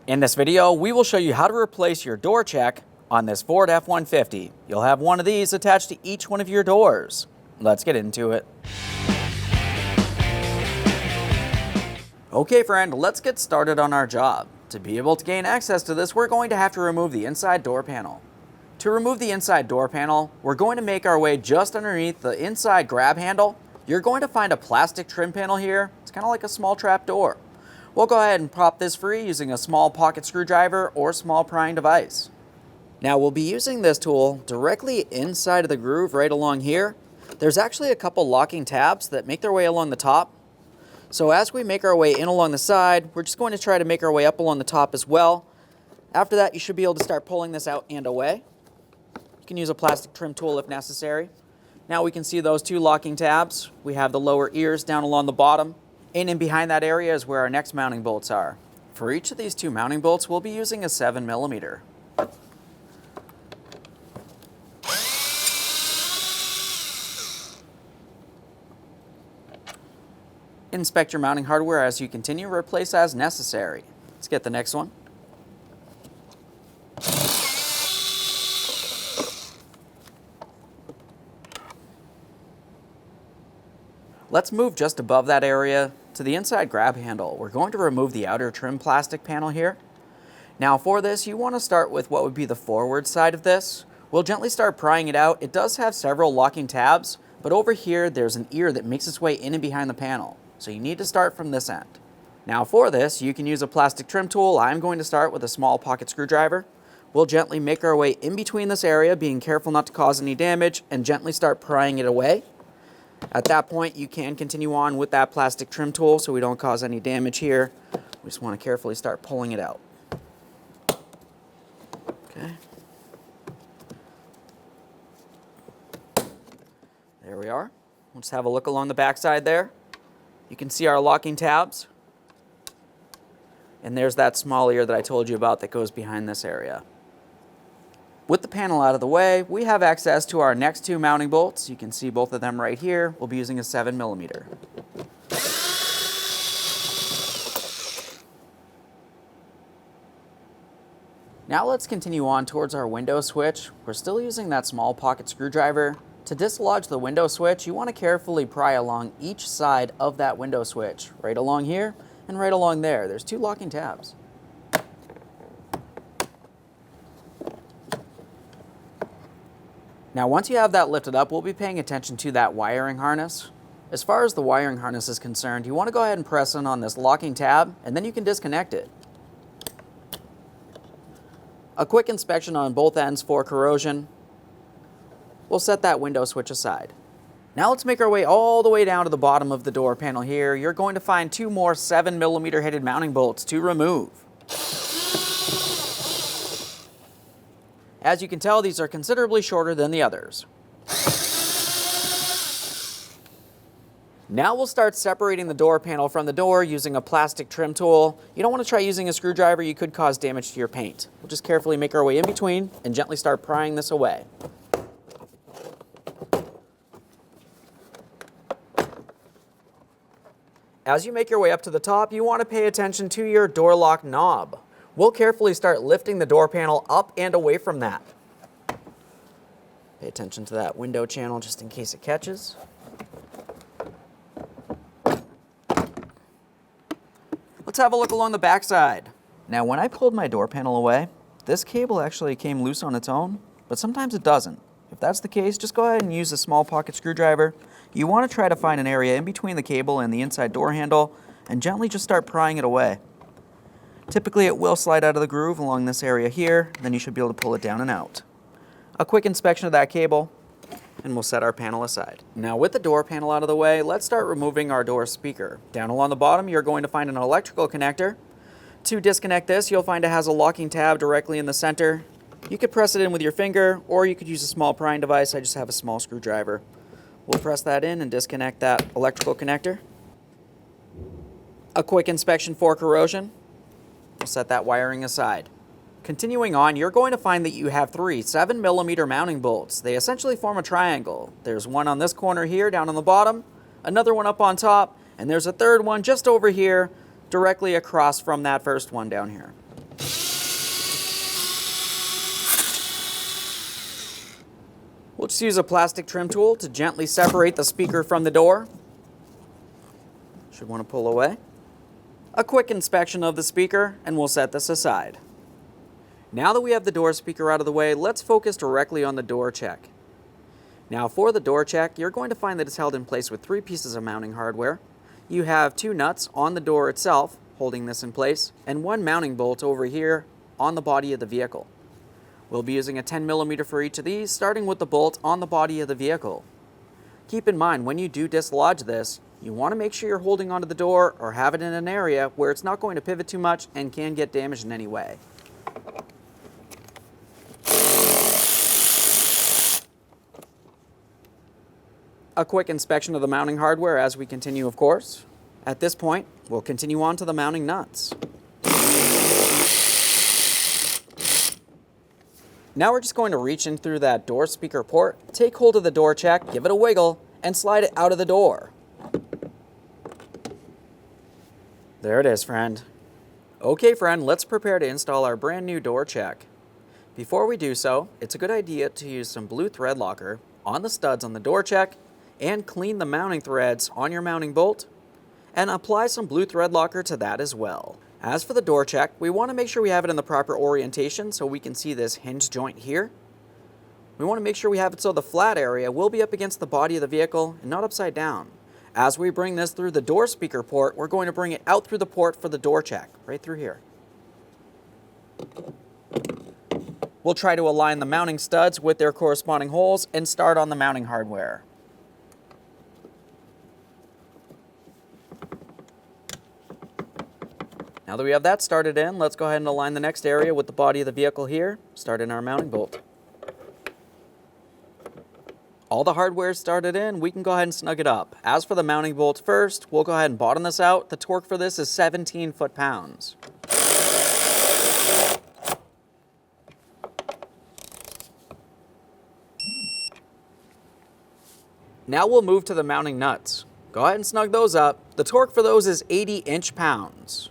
In this video, we will show you how to replace your door check on this Ford F-150. You'll have one of these attached to each one of your doors. Let's get into it. Okay friend, let's get started on our job. To be able to gain access to this, we're going to have to remove the inside door panel. To remove the inside door panel, we're going to make our way just underneath the inside grab handle. You're going to find a plastic trim panel here. It's kind of like a small trap door. We'll go ahead and pop this free using a small pocket screwdriver or small prying device. Now we'll be using this tool directly inside of the groove right along here. There's actually a couple locking tabs that make their way along the top. So as we make our way in along the side, we're just going to try to make our way up along the top as well. After that, you should be able to start pulling this out and away. You can use a plastic trim tool if necessary. Now we can see those two locking tabs. We have the lower ears down along the bottom. And in behind that area is where our next mounting bolts are. For each of these two mounting bolts, we'll be using a 7mm. Inspect your mounting hardware as you continue, replace as necessary. Let's get the next one. Let's move just above that area to the inside grab handle. We're going to remove the outer trim plastic panel here. Now for this, you want to start with what would be the forward side of this. We'll gently start prying it out. It does have several locking tabs, but over here there's an ear that makes its way in and behind the panel. So you need to start from this end. Now for this, you can use a plastic trim tool. I'm going to start with a small pocket screwdriver. We'll gently make our way in between this area, being careful not to cause any damage, and gently start prying it away. At that point, you can continue on with that plastic trim tool so we don't cause any damage here. We just want to carefully start pulling it out. Okay. There we are. Let's have a look along the back side there. You can see our locking tabs. And there's that small ear that I told you about that goes behind this area. With the panel out of the way, we have access to our next two mounting bolts. You can see both of them right here. We'll be using a 7mm. Now let's continue on towards our window switch. We're still using that small pocket screwdriver. To dislodge the window switch, you want to carefully pry along each side of that window switch. Right along here and right along there. There's two locking tabs. Now once you have that lifted up, we'll be paying attention to that wiring harness. As far as the wiring harness is concerned, you want to go ahead and press in on this locking tab, and then you can disconnect it. A quick inspection on both ends for corrosion. We'll set that window switch aside. Now let's make our way all the way down to the bottom of the door panel here. You're going to find two more 7mm headed mounting bolts to remove. As you can tell, these are considerably shorter than the others. Now we'll start separating the door panel from the door using a plastic trim tool. You don't want to try using a screwdriver, you could cause damage to your paint. We'll just carefully make our way in between and gently start prying this away. As you make your way up to the top, you want to pay attention to your door lock knob. We'll carefully start lifting the door panel up and away from that. Pay attention to that window channel just in case it catches. Let's have a look along the back side. Now when I pulled my door panel away, this cable actually came loose on its own, but sometimes it doesn't. If that's the case, just go ahead and use a small pocket screwdriver. You want to try to find an area in between the cable and the inside door handle and gently just start prying it away. Typically it will slide out of the groove along this area here, then you should be able to pull it down and out. A quick inspection of that cable, and we'll set our panel aside. Now with the door panel out of the way, let's start removing our door speaker. Down along the bottom, you're going to find an electrical connector. To disconnect this, you'll find it has a locking tab directly in the center. You could press it in with your finger, or you could use a small prying device. I just have a small screwdriver. We'll press that in and disconnect that electrical connector. A quick inspection for corrosion. We'll set that wiring aside. Continuing on, you're going to find that you have three 7mm mounting bolts. They essentially form a triangle. There's one on this corner here down on the bottom, another one up on top, and there's a third one just over here directly across from that first one down here. We'll just use a plastic trim tool to gently separate the speaker from the door. Should want to pull away. A quick inspection of the speaker, and we'll set this aside. Now that we have the door speaker out of the way, let's focus directly on the door check. Now for the door check, you're going to find that it's held in place with 3 pieces of mounting hardware. You have 2 nuts on the door itself holding this in place, and 1 mounting bolt over here on the body of the vehicle. We'll be using a 10mm for each of these, starting with the bolt on the body of the vehicle. Keep in mind, when you do dislodge this, you want to make sure you're holding onto the door or have it in an area where it's not going to pivot too much and can get damaged in any way. A quick inspection of the mounting hardware as we continue, of course. At this point, we'll continue on to the mounting nuts. Now we're just going to reach in through that door speaker port, take hold of the door check, give it a wiggle, and slide it out of the door. There it is, friend. Okay, friend, let's prepare to install our brand new door check. Before we do so, it's a good idea to use some blue thread locker on the studs on the door check and clean the mounting threads on your mounting bolt and apply some blue thread locker to that as well. As for the door check, we want to make sure we have it in the proper orientation so we can see this hinge joint here. We want to make sure we have it so the flat area will be up against the body of the vehicle and not upside down. As we bring this through the door speaker port, we're going to bring it out through the port for the door check, right through here. We'll try to align the mounting studs with their corresponding holes and start on the mounting hardware. Now that we have that started in, let's go ahead and align the next area with the body of the vehicle here, start in our mounting bolt. All the hardware is started in, we can go ahead and snug it up. As for the mounting bolt first, we'll go ahead and bottom this out. The torque for this is 17 foot-pounds. Now we'll move to the mounting nuts. Go ahead and snug those up. The torque for those is 80 inch-pounds.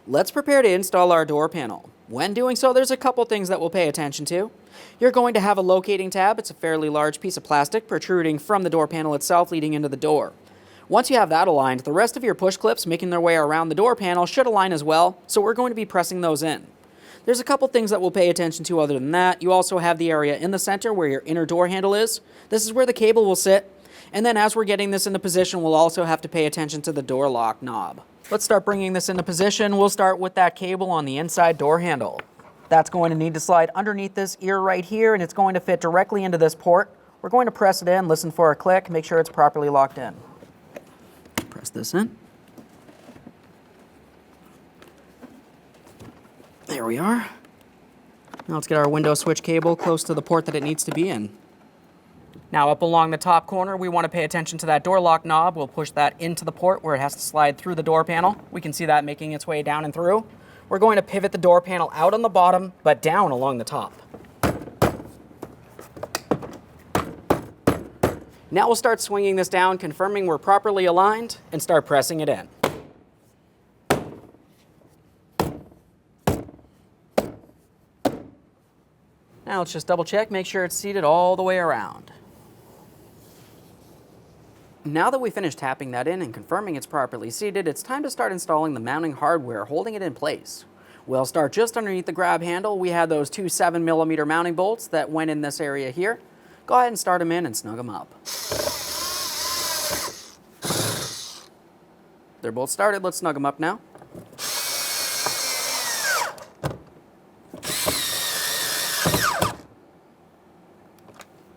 Let's prepare to install our door panel. When doing so, there's a couple things that we'll pay attention to. You're going to have a locating tab. It's a fairly large piece of plastic protruding from the door panel itself leading into the door. Once you have that aligned, the rest of your push clips making their way around the door panel should align as well, so we're going to be pressing those in. There's a couple things that we'll pay attention to other than that. You also have the area in the center where your inner door handle is. This is where the cable will sit. And then as we're getting this into position, we'll also have to pay attention to the door lock knob. Let's start bringing this into position. We'll start with that cable on the inside door handle. That's going to need to slide underneath this ear right here, and it's going to fit directly into this port. We're going to press it in, listen for a click, make sure it's properly locked in. Press this in. There we are. Now let's get our window switch cable close to the port that it needs to be in. Now up along the top corner, we want to pay attention to that door lock knob. We'll push that into the port where it has to slide through the door panel. We can see that making its way down and through. We're going to pivot the door panel out on the bottom, but down along the top. Now we'll start swinging this down, confirming we're properly aligned, and start pressing it in. Now let's just double check, make sure it's seated all the way around. Now that we finished tapping that in and confirming it's properly seated, it's time to start installing the mounting hardware, holding it in place. We'll start just underneath the grab handle. We had those 2 7mm mounting bolts that went in this area here. Go ahead and start them in and snug them up. They're both started. Let's snug them up now.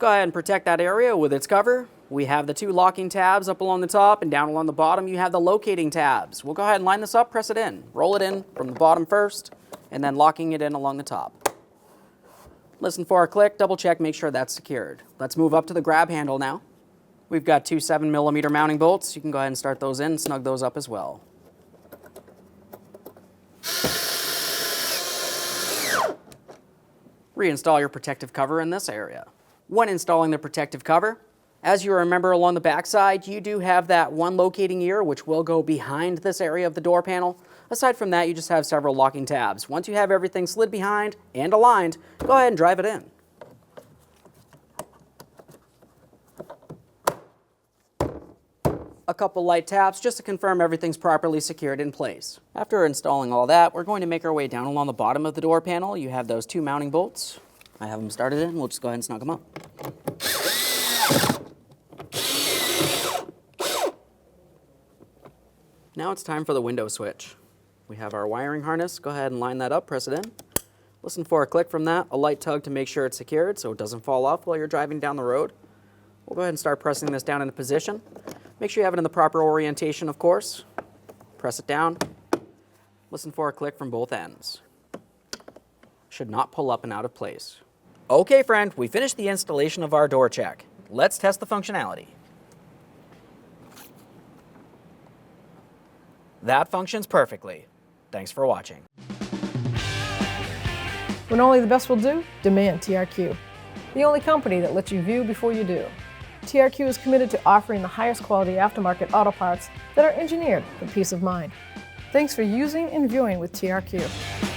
Go ahead and protect that area with its cover. We have the 2 locking tabs up along the top, and down along the bottom you have the locating tabs. We'll go ahead and line this up, press it in. Roll it in from the bottom first, and then locking it in along the top. Listen for a click, double check, make sure that's secured. Let's move up to the grab handle now. We've got 2 7mm mounting bolts. You can go ahead and start those in and snug those up as well. Reinstall your protective cover in this area. When installing the protective cover, As you remember, along the back side, you do have that one locating ear, which will go behind this area of the door panel. Aside from that, you just have several locking tabs. Once you have everything slid behind and aligned, go ahead and drive it in. A couple light taps just to confirm everything's properly secured in place. After installing all that, we're going to make our way down along the bottom of the door panel. You have those 2 mounting bolts. I have them started in. We'll just go ahead and snug them up. Now it's time for the window switch. We have our wiring harness. Go ahead and line that up, press it in. Listen for a click from that, a light tug to make sure it's secured so it doesn't fall off while you're driving down the road. We'll go ahead and start pressing this down into position. Make sure you have it in the proper orientation, of course. Press it down. Listen for a click from both ends. Should not pull up and out of place. Okay, friend, we finished the installation of our door check. Let's test the functionality. That functions perfectly. Thanks for watching. When only the best will do, demand TRQ. The only company that lets you view before you do. TRQ is committed to offering the highest quality aftermarket auto parts that are engineered for peace of mind. Thanks for using and viewing with TRQ.